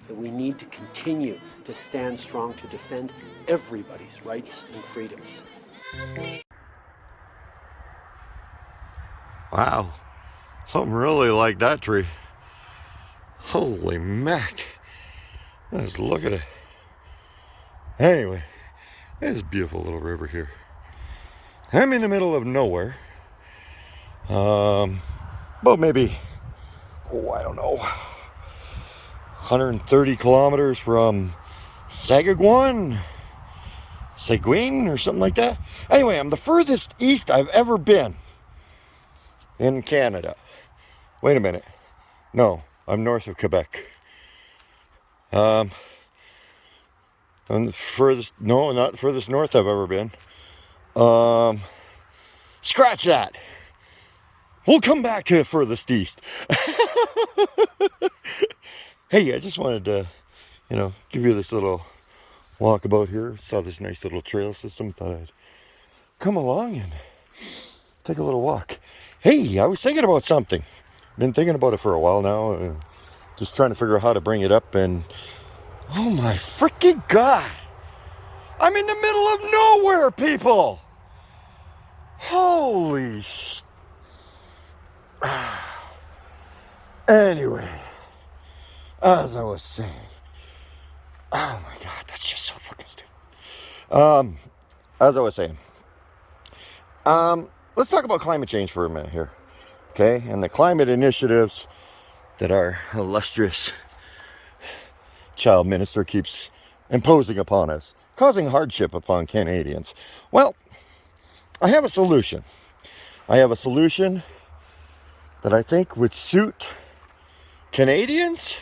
that we need to continue to stand strong to defend everybody's rights and freedoms. Wow, something really like that tree. Holy mac. Let's look at it. Anyway, there's a beautiful little river here. I'm in the middle of nowhere. About maybe, I don't know, 130 kilometers from Seguin or something like that. Anyway, I'm the furthest east I've ever been in Canada. Wait a minute. No, I'm north of Quebec. I'm the furthest, no, not the furthest north I've ever been. Scratch that. We'll come back to the furthest east. Hey, I just wanted to, give you this little walkabout here. Saw this nice little trail system. Thought I'd come along and take a little walk. Hey, I was thinking about something. Been thinking about it for a while now. Just trying to figure out how to bring it up. And oh my freaking God! I'm in the middle of nowhere, people. Holy sh! Anyway, as I was saying, oh my God, that's just so fucking stupid. As I was saying, let's talk about climate change for a minute here, okay? And the climate initiatives that our illustrious child minister keeps imposing upon us, causing hardship upon Canadians. Well, I have a solution. I have a solution that I think would suit Canadians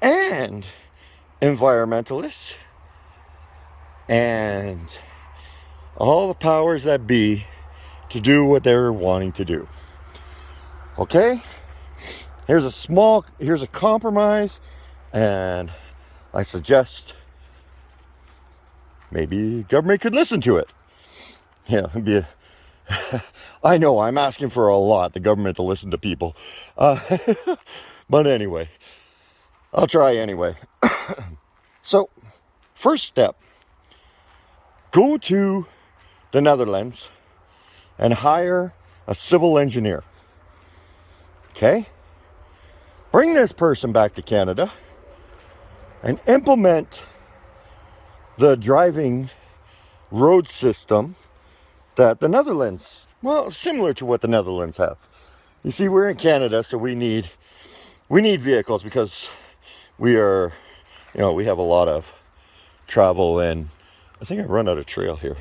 and environmentalists and all the powers that be to do what they're wanting to do. Okay? Here's a compromise, and I suggest maybe government could listen to it. Yeah, it'd be I know I'm asking for a lot, the government to listen to people. But anyway, I'll try anyway. So, first step, go to the Netherlands and hire a civil engineer. Okay? Bring this person back to Canada and implement the driving road system that the Netherlands, well, similar to what the Netherlands have. You see, we're in Canada, so we need vehicles because we are, we have a lot of travel, and I think I run out of trail here.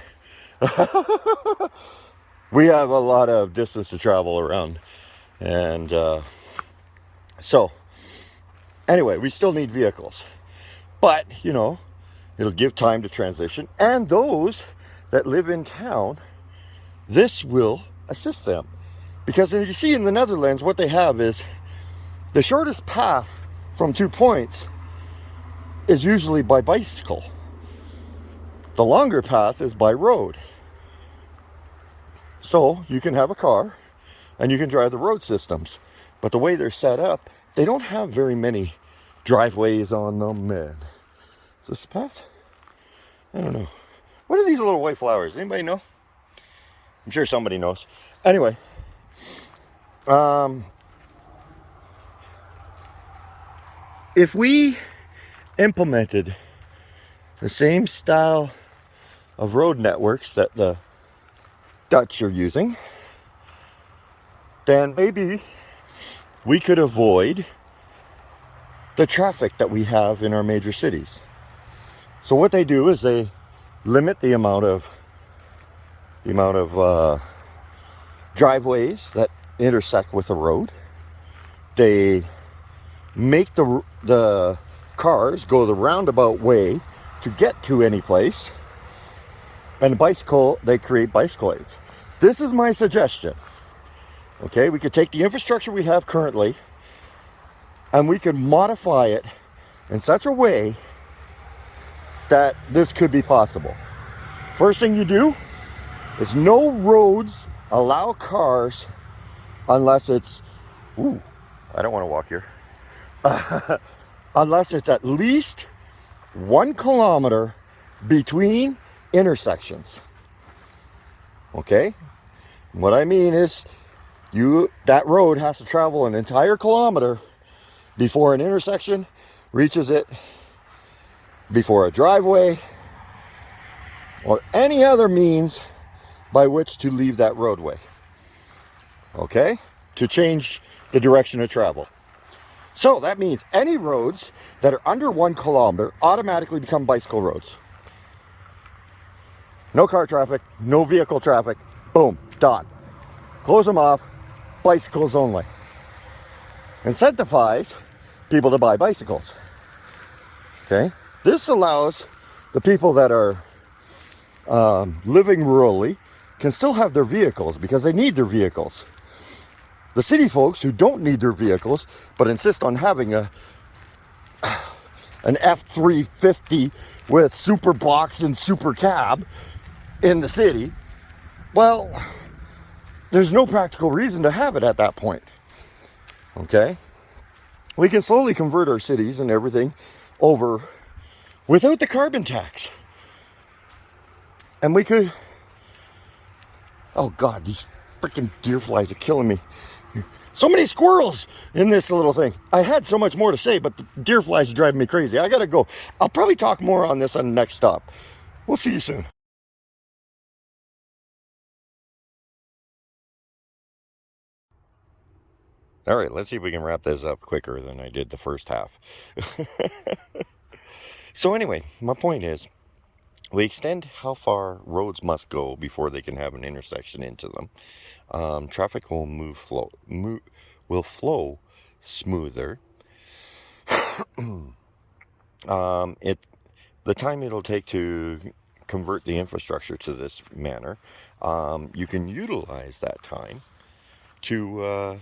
We have a lot of distance to travel around, and so anyway, we still need vehicles, but it'll give time to transition, and those that live in town, this will assist them. Because you see in the Netherlands, what they have is the shortest path from 2 points is usually by bicycle. The longer path is by road. So you can have a car and you can drive the road systems. But the way they're set up, they don't have very many driveways on them, man. Is this the path? I don't know. What are these little white flowers? Anybody know? I'm sure somebody knows. Anyway, if we implemented the same style of road networks that the Dutch are using, then maybe we could avoid the traffic that we have in our major cities. So what they do is they limit the amount of driveways that intersect with a road. They make the cars go the roundabout way to get to any place, and they create bicycle lanes. This is my suggestion. Okay, we could take the infrastructure we have currently and we could modify it in such a way that this could be possible. First thing you do is no roads allow cars unless it's, I don't want to walk here. unless it's at least 1 kilometer between intersections. Okay? What I mean is that road has to travel an entire kilometer before an intersection reaches it, before a driveway, or any other means by which to leave that roadway. Okay? To change the direction of travel. So that means any roads that are under 1 kilometer automatically become bicycle roads. No car traffic, no vehicle traffic, boom, done. Close them off, bicycles only. Incentivize people to buy bicycles. Okay? This allows the people that are living rurally can still have their vehicles because they need their vehicles. The city folks who don't need their vehicles but insist on having an F-350 with super box and super cab in the city, well, there's no practical reason to have it at that point. Okay? We can slowly convert our cities and everything over without the carbon tax. And we could... Oh God, these freaking deer flies are killing me. So many squirrels in this little thing. I had so much more to say, but the deer flies are driving me crazy. I gotta go. I'll probably talk more on this on the next stop. We'll see you soon. All right, let's see if we can wrap this up quicker than I did the first half. So anyway, my point is, we extend how far roads must go before they can have an intersection into them. Traffic will will flow smoother. The time it'll take to convert the infrastructure to this manner, you can utilize that time to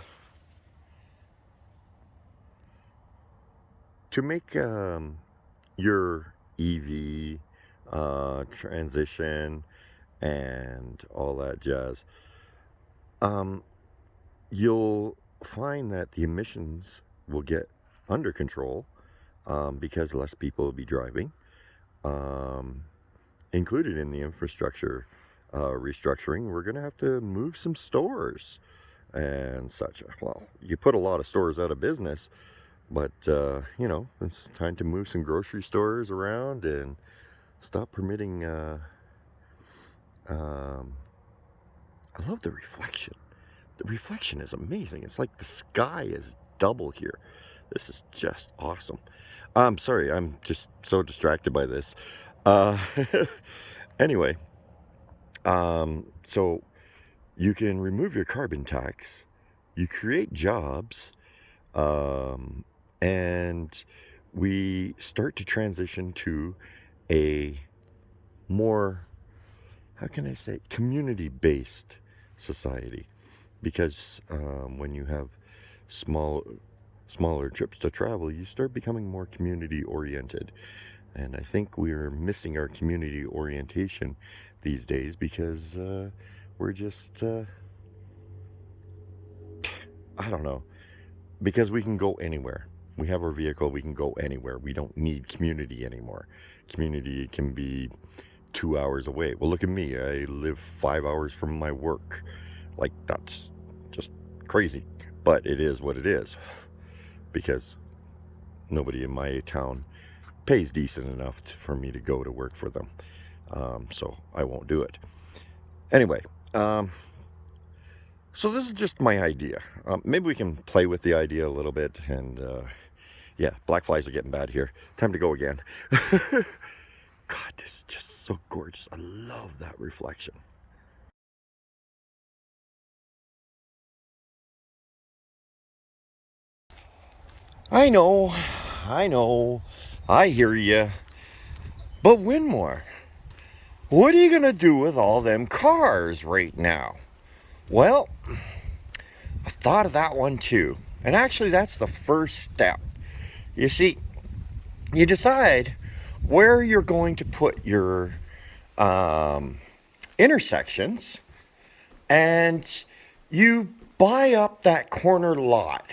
make your EV transition and all that jazz. You'll find that the emissions will get under control because less people will be driving. Included in the infrastructure restructuring, we're going to have to move some stores and such. Well, you put a lot of stores out of business, but you know, it's time to move some grocery stores around and stop permitting I love the reflection. The reflection is amazing. It's like the sky is double here. This is just awesome. I'm sorry, I'm just so distracted by this. Anyway, so you can remove your carbon tax, you create jobs, and we start to transition to a more, how can I say, community-based society. Because when you have smaller trips to travel, you start becoming more community-oriented. And I think we're missing our community orientation these days because we're just, I don't know, because we can go anywhere. We have our vehicle, we can go anywhere. We don't need community anymore. Community can be 2 hours away. Well, look at me. I live 5 hours from my work. Like, that's just crazy. But it is what it is. Because nobody in my town pays decent enough for me to go to work for them. So I won't do it. Anyway, so this is just my idea. Maybe we can play with the idea a little bit. And yeah, black flies are getting bad here. Time to go again. God, this is just so gorgeous. I love that reflection. I know, I hear you. But Windmoor, what are you gonna do with all them cars right now? Well, I thought of that one too. And actually, that's the first step. You see, you decide where you're going to put your intersections, and you buy up that corner lot.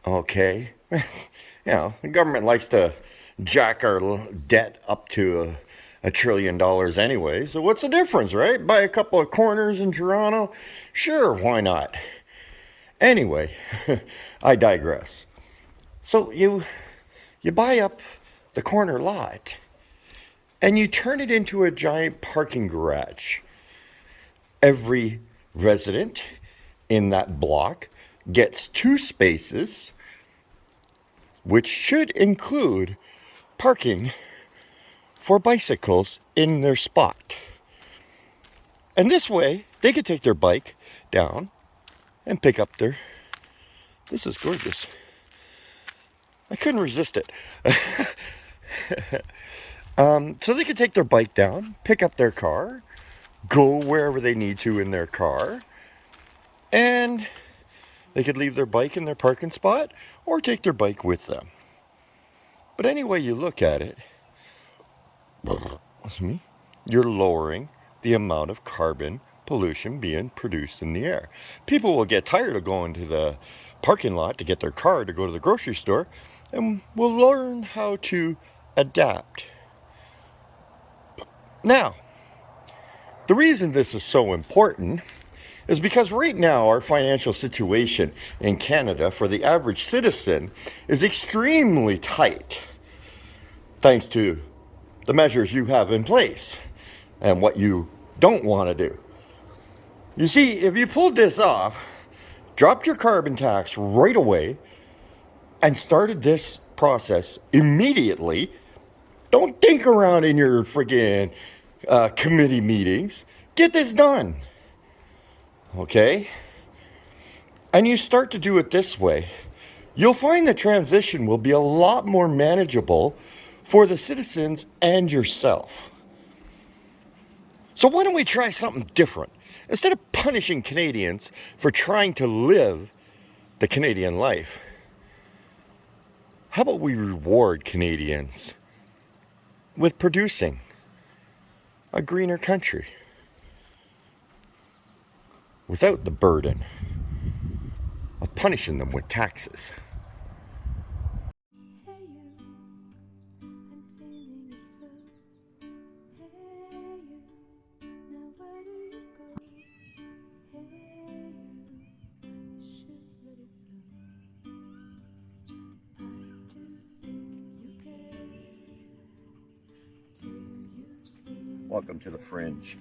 Okay? You know, the government likes to jack our debt up to $1 trillion anyway. So what's the difference, right? Buy a couple of corners in Toronto? Sure, why not? Anyway, I digress. So you buy up the corner lot and you turn it into a giant parking garage. Every resident in that block gets 2 spaces, which should include parking for bicycles in their spot. And this way, they could take their bike down and pick up their... This is gorgeous. I couldn't resist it. So they could take their bike down, pick up their car, go wherever they need to in their car, and they could leave their bike in their parking spot or take their bike with them. But any way you look at it, you're lowering the amount of carbon pollution being produced in the air. People will get tired of going to the parking lot to get their car to go to the grocery store, and will learn how to adapt. Now, the reason this is so important is because right now our financial situation in Canada for the average citizen is extremely tight, thanks to the measures you have in place and what you don't want to do. You see, if you pulled this off, dropped your carbon tax right away, and started this process immediately, don't think around in your freaking committee meetings. Get this done. Okay? And you start to do it this way, you'll find the transition will be a lot more manageable for the citizens and yourself. So why don't we try something different? Instead of punishing Canadians for trying to live the Canadian life, how about we reward Canadians with producing a greener country without the burden of punishing them with taxes? Welcome to the Fringe.